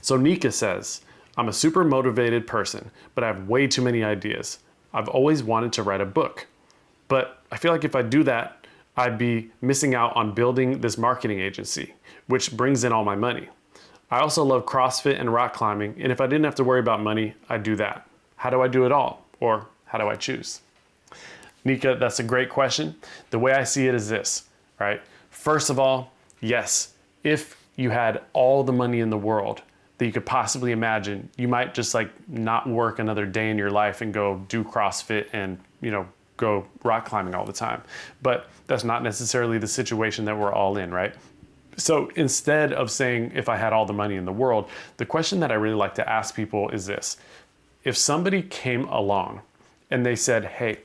So Nika says, I'm a super motivated person, but I have way too many ideas. I've always wanted to write a book, but I feel like if I do that, I'd be missing out on building this marketing agency, which brings in all my money. I also love CrossFit and rock climbing, and if I didn't have to worry about money, I'd do that. How do I do it all? Or how do I choose? Nika, that's a great question. The way I see it is this, right? First of all, yes, if you had all the money in the world that you could possibly imagine, you might just like not work another day in your life and go do CrossFit and, go rock climbing all the time. But that's not necessarily the situation that we're all in, right? So instead of saying, if I had all the money in the world, the question that I really like to ask people is this. If somebody came along and they said, hey,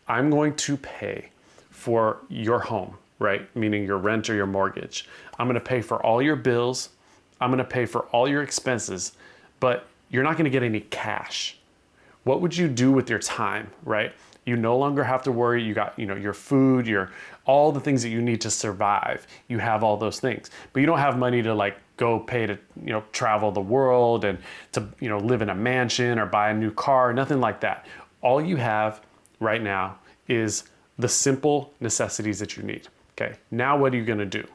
I'm going to pay for your home, right? Meaning your rent or your mortgage. I'm going to pay for all your bills. I'm going to pay for all your expenses, but you're not going to get any cash. What would you do with your time, right? You no longer have to worry. You got, your food, all the things that you need to survive. You have all those things, but you don't have money to like go pay to, travel the world and to, live in a mansion or buy a new car, nothing like that. All you have right now is the simple necessities that you need. Okay. Now what are you going to do?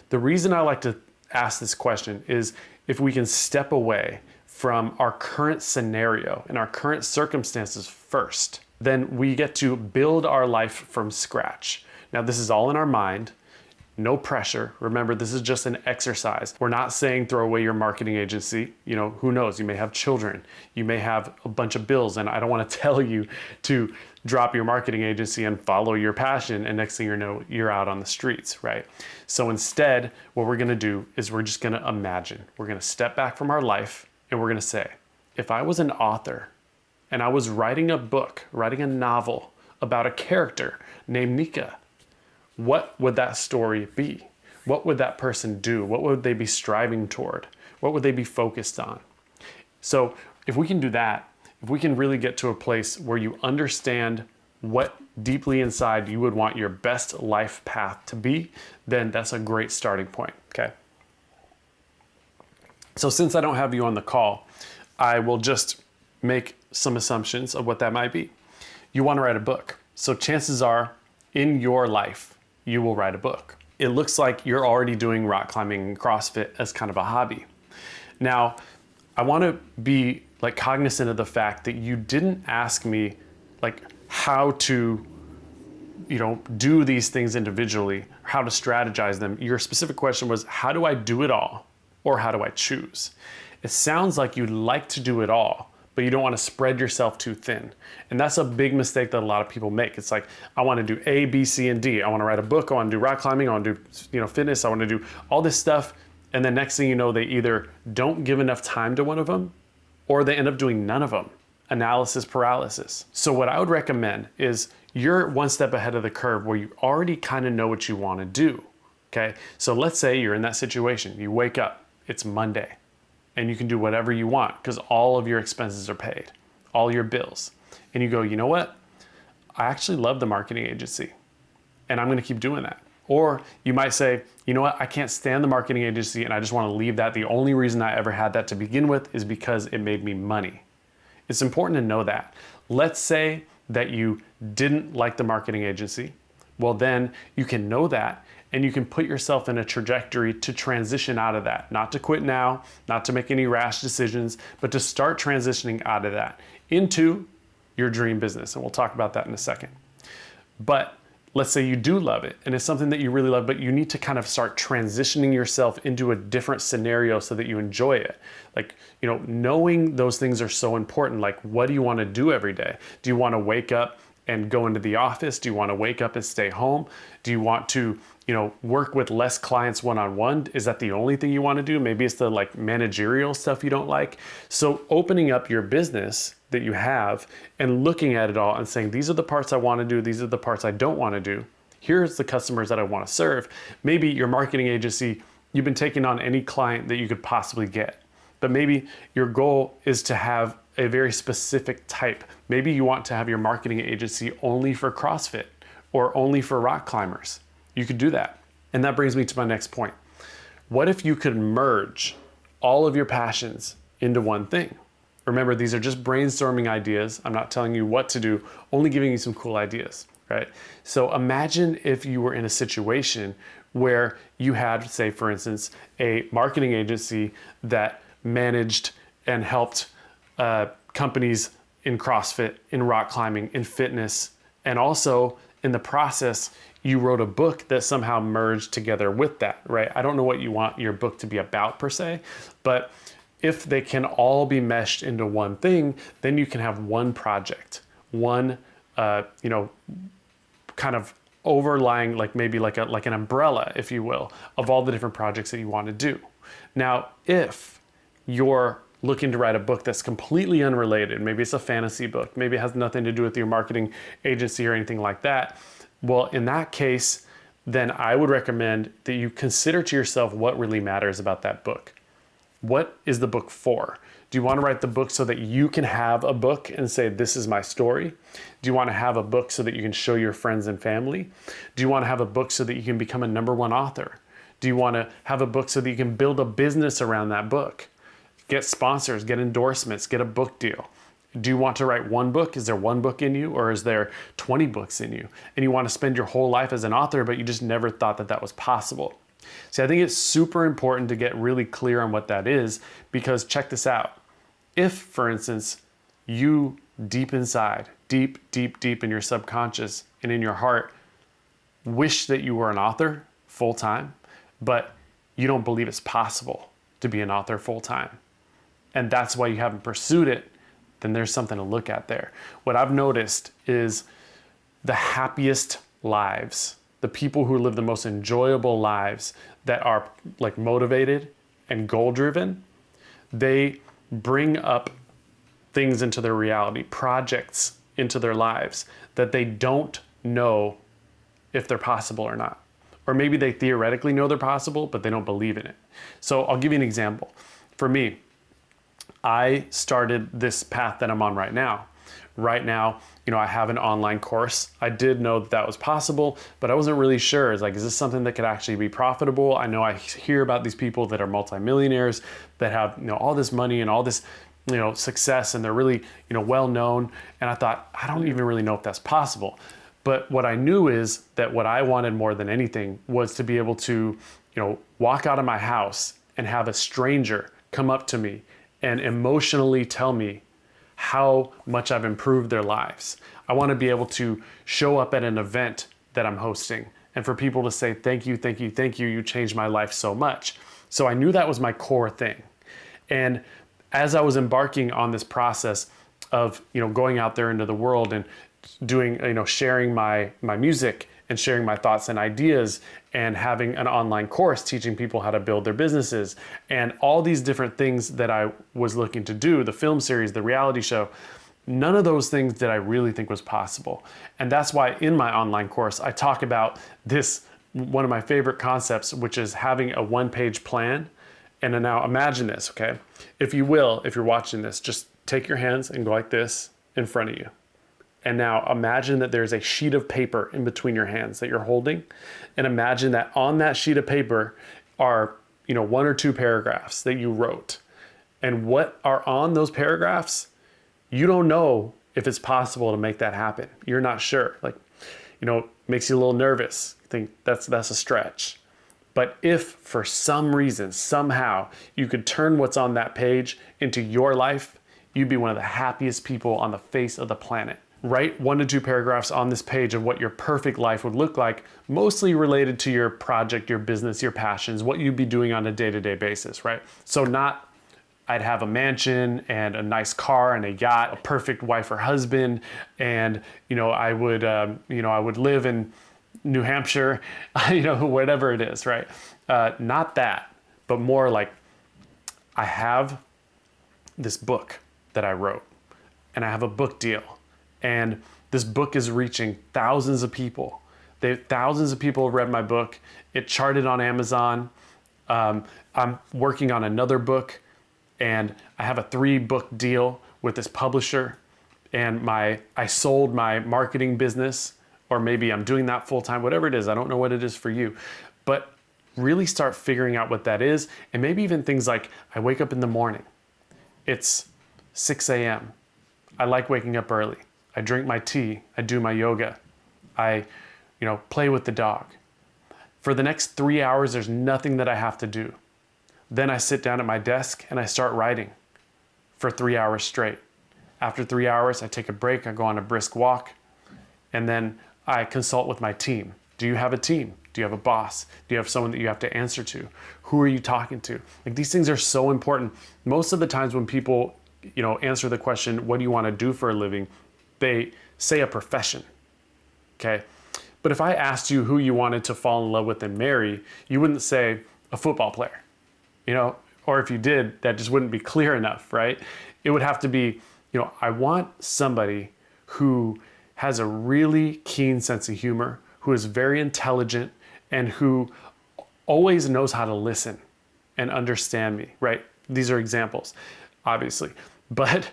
The reason I like to ask this question is if we can step away from our current scenario and our current circumstances first, then we get to build our life from scratch. Now, this is all in our mind, no pressure. Remember, this is just an exercise. We're not saying throw away your marketing agency. Who knows? You may have children. You may have a bunch of bills, and I don't want to tell you to drop your marketing agency and follow your passion, and next thing you know, you're out on the streets, right? So instead, what we're gonna do is we're just gonna imagine. We're gonna step back from our life, and we're gonna say, if I was an author, and I was writing a book, writing a novel about a character named Nika, what would that story be? What would that person do? What would they be striving toward? What would they be focused on? So if we can do that, if we can really get to a place where you understand what deeply inside you would want your best life path to be, then that's a great starting point, okay? So since I don't have you on the call, I will just make some assumptions of what that might be. You want to write a book. So chances are in your life, you will write a book. It looks like you're already doing rock climbing and CrossFit as kind of a hobby. Now, I want to be like cognizant of the fact that you didn't ask me like how to, do these things individually, how to strategize them. Your specific question was, how do I do it all? Or how do I choose? It sounds like you'd like to do it all, but you don't want to spread yourself too thin. And that's a big mistake that a lot of people make. It's like, I want to do A, B, C, and D. I want to write a book. I want to do rock climbing. I want to do, fitness. I want to do all this stuff. And then next thing you know, they either don't give enough time to one of them or they end up doing none of them. Analysis paralysis. So what I would recommend is you're one step ahead of the curve where you already kind of know what you want to do. Okay. So let's say you're in that situation. You wake up, it's Monday, and you can do whatever you want because all of your expenses are paid, all your bills. And you go, you know what? I actually love the marketing agency and I'm going to keep doing that. Or you might say, you know what? I can't stand the marketing agency and I just want to leave that. The only reason I ever had that to begin with is because it made me money. It's important to know that. Let's say that you didn't like the marketing agency. Well, then you can know that and you can put yourself in a trajectory to transition out of that. Not to quit now, not to make any rash decisions, but to start transitioning out of that into your dream business. And we'll talk about that in a second. But let's say you do love it and it's something that you really love, but you need to kind of start transitioning yourself into a different scenario so that you enjoy it. Like, knowing those things are so important. Like, what do you want to do every day? Do you want to wake up and go into the office? Do you want to wake up and stay home? Do you want to, work with less clients one-on-one? Is that the only thing you want to do? Maybe it's the like managerial stuff you don't like. So opening up your business that you have and looking at it all and saying, these are the parts I want to do. These are the parts I don't want to do. Here's the customers that I want to serve. Maybe your marketing agency, you've been taking on any client that you could possibly get, but maybe your goal is to have a very specific type. Maybe you want to have your marketing agency only for CrossFit or only for rock climbers. You could do that. And that brings me to my next point. What if you could merge all of your passions into one thing. Remember, these are just brainstorming ideas. I'm not telling you what to do, only giving you some cool ideas, right? So imagine if you were in a situation where you had, say, for instance, a marketing agency that managed and helped companies in CrossFit, in rock climbing, in fitness, and also in the process, you wrote a book that somehow merged together with that, right? I don't know what you want your book to be about per se, but if they can all be meshed into one thing, then you can have one project, one, kind of overlying, like maybe like an umbrella, if you will, of all the different projects that you want to do. Now, if you're looking to write a book that's completely unrelated, maybe it's a fantasy book, maybe it has nothing to do with your marketing agency or anything like that, well, in that case, then I would recommend that you consider to yourself what really matters about that book. What is the book for? Do you want to write the book so that you can have a book and say, this is my story? Do you want to have a book so that you can show your friends and family? Do you want to have a book so that you can become a #1 author? Do you want to have a book so that you can build a business around that book? Get sponsors, get endorsements, get a book deal. Do you want to write one book? Is there one book in you, or is there 20 books in you? And you want to spend your whole life as an author, but you just never thought that that was possible. See, I think it's super important to get really clear on what that is, because check this out. If, for instance, you deep inside, deep in your subconscious and in your heart, wish that you were an author full time, but you don't believe it's possible to be an author full time, and that's why you haven't pursued it, then there's something to look at there. What I've noticed is the happiest lives, the people who live the most enjoyable lives that are like motivated and goal driven, they bring up things into their reality, projects into their lives that they don't know if they're possible or not. Or maybe they theoretically know they're possible, but they don't believe in it. So I'll give you an example. For me, I started this path that I'm on right now. Right now, I have an online course. I did know that was possible, but I wasn't really sure. It's like, is this something that could actually be profitable? I know I hear about these people that are multimillionaires that have, all this money and all this, success, and they're really, well known. And I thought, I don't even really know if that's possible. But what I knew is that what I wanted more than anything was to be able to, walk out of my house and have a stranger come up to me and emotionally tell me how much I've improved their lives. I want to be able to show up at an event that I'm hosting and for people to say, thank you, you changed my life so much. So I knew that was my core thing. And as I was embarking on this process of, going out there into the world and doing, sharing my music and sharing my thoughts and ideas and having an online course teaching people how to build their businesses and all these different things that I was looking to do, the film series, the reality show, none of those things did I really think was possible. And that's why in my online course, I talk about this, one of my favorite concepts, which is having a one-page plan. And then now imagine this, okay? If you will, if you're watching this, just take your hands and go like this in front of you. And now imagine that there's a sheet of paper in between your hands that you're holding. And imagine that on that sheet of paper are, 1 or 2 paragraphs that you wrote. And what are on those paragraphs, you don't know if it's possible to make that happen. You're not sure. Like, makes you a little nervous. You think that's a stretch. But if for some reason, somehow, you could turn what's on that page into your life, you'd be one of the happiest people on the face of the planet. Write 1 to 2 paragraphs on this page of what your perfect life would look like, mostly related to your project, your business, your passions, what you'd be doing on a day-to-day basis, right? So not, I'd have a mansion and a nice car and a yacht, a perfect wife or husband, and I would live in New Hampshire, whatever it is, right? Not that, but more like, I have this book that I wrote, and I have a book deal. And this book is reaching thousands of people. Thousands of people have read my book. It charted on Amazon. I'm working on another book, and I have a 3-book deal with this publisher. And I sold my marketing business, or maybe I'm doing that full time, whatever it is. I don't know what it is for you. But really start figuring out what that is. And maybe even things like, I wake up in the morning, it's 6 a.m. I like waking up early. I drink my tea, I do my yoga, I play with the dog. For the next 3 hours, there's nothing that I have to do. Then I sit down at my desk and I start writing for 3 hours straight. After 3 hours, I take a break, I go on a brisk walk, and then I consult with my team. Do you have a team? Do you have a boss? Do you have someone that you have to answer to? Who are you talking to? Like, these things are so important. Most of the times when people, answer the question, what do you want to do for a living? They say a profession, okay? But if I asked you who you wanted to fall in love with and marry, you wouldn't say a football player, or if you did, that just wouldn't be clear enough, right? It would have to be, I want somebody who has a really keen sense of humor, who is very intelligent, and who always knows how to listen and understand me, right? These are examples, obviously. But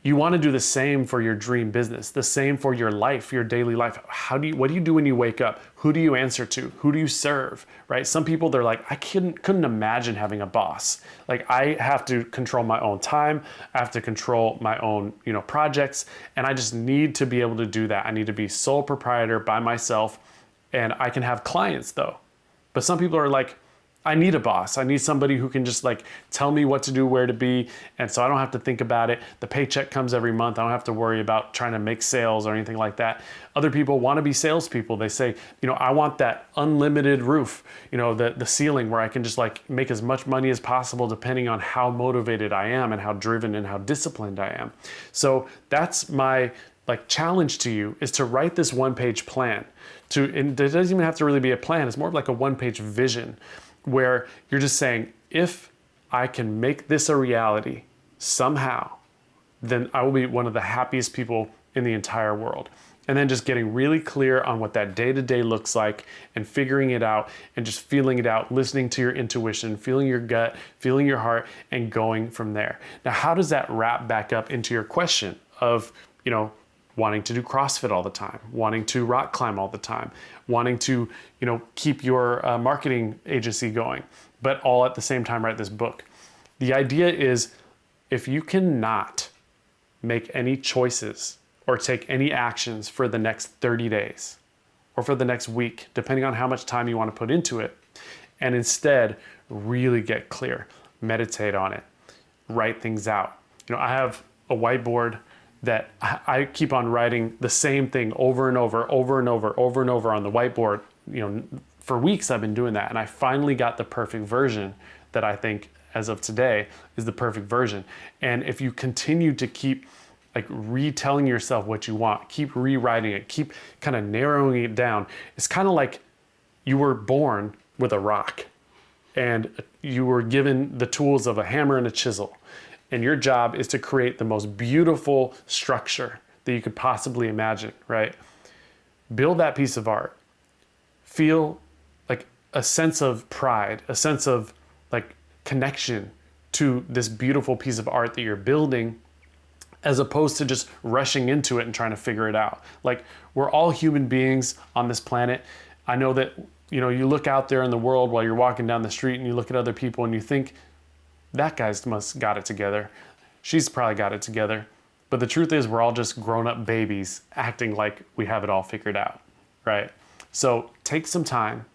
you want to do the same for your dream business, the same for your life, your daily life. What do you do when you wake up? Who do you answer to? Who do you serve, right? Some people, they're like, I couldn't imagine having a boss. Like, I have to control my own time. I have to control my own, projects. And I just need to be able to do that. I need to be sole proprietor by myself, and I can have clients though. But some people are like, I need a boss. I need somebody who can just tell me what to do, where to be. And so I don't have to think about it. The paycheck comes every month. I don't have to worry about trying to make sales or anything like that. Other people want to be salespeople. They say, I want that unlimited roof, the ceiling where I can just make as much money as possible depending on how motivated I am and how driven and how disciplined I am. So that's my challenge to you, is to write this one-page plan. And it doesn't even have to really be a plan. It's more of a one-page vision, where you're just saying, if I can make this a reality somehow, then I will be one of the happiest people in the entire world. And then just getting really clear on what that day-to-day looks like and figuring it out and just feeling it out, listening to your intuition, feeling your gut, feeling your heart, and going from there. Now, how does that wrap back up into your question of, wanting to do CrossFit all the time, wanting to rock climb all the time, wanting to, keep your marketing agency going, but all at the same time write this book? The idea is, if you cannot make any choices or take any actions for the next 30 days or for the next week, depending on how much time you want to put into it, and instead really get clear, meditate on it, write things out. I have a whiteboard that I keep on writing the same thing over and over on the whiteboard. For weeks I've been doing that, and I finally got the perfect version that I think, as of today, is the perfect version. And if you continue to keep retelling yourself what you want, keep rewriting it, keep kind of narrowing it down, it's kind of like you were born with a rock and you were given the tools of a hammer and a chisel. And your job is to create the most beautiful structure that you could possibly imagine, right? Build that piece of art. Feel a sense of pride, a sense of connection to this beautiful piece of art that you're building, as opposed to just rushing into it and trying to figure it out. We're all human beings on this planet. I know that, you look out there in the world while you're walking down the street and you look at other people and you think, that guy's must got it together. She's probably got it together. But the truth is, we're all just grown-up babies acting like we have it all figured out, right? So take some time,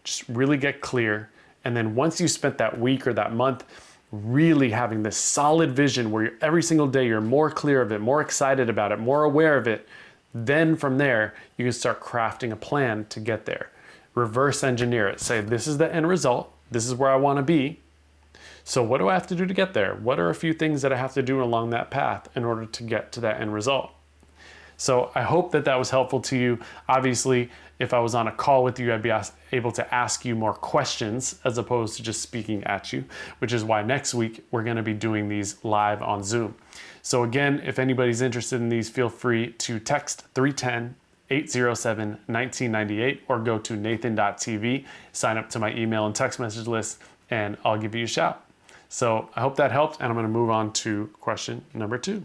just really get clear. And then once you spent that week or that month really having this solid vision where every single day you're more clear of it, more excited about it, more aware of it, then from there, you can start crafting a plan to get there. Reverse engineer it. Say, this is the end result. This is where I want to be. So what do I have to do to get there? What are a few things that I have to do along that path in order to get to that end result? So I hope that was helpful to you. Obviously, if I was on a call with you, I'd be able to ask you more questions as opposed to just speaking at you, which is why next week we're going to be doing these live on Zoom. So again, if anybody's interested in these, feel free to text 310-807-1998 or go to nathen.tv, sign up to my email and text message list, and I'll give you a shout. So I hope that helped, and I'm going to move on to question number 2.